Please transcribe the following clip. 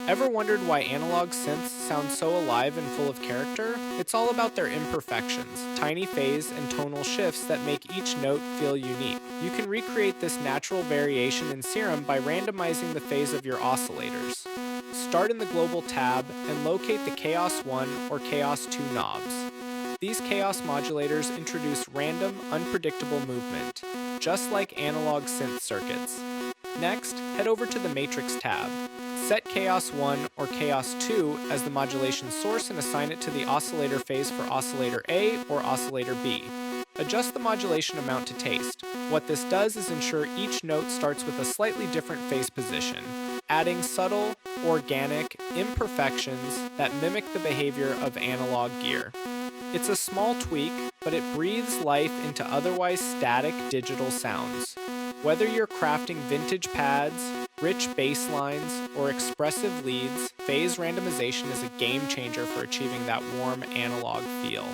Ever wondered why analog synths sound so alive and full of character? It's all about their imperfections, tiny phase and tonal shifts that make each note feel unique. You can recreate this natural variation in Serum by randomizing the phase of your oscillators. Start in the global tab and locate the Chaos 1 or Chaos 2 knobs. These chaos modulators introduce random, unpredictable movement, just like analog synth circuits. Next, head over to the Matrix tab. Set Chaos 1 or Chaos 2 as the modulation source and assign it to the oscillator phase for oscillator A or oscillator B. Adjust the modulation amount to taste. What this does is ensure each note starts with a slightly different phase position, adding subtle, organic imperfections that mimic the behavior of analog gear. It's a small tweak, but it breathes life into otherwise static digital sounds. Whether you're crafting vintage pads, rich bass lines, or expressive leads, phase randomization is a game changer for achieving that warm analog feel.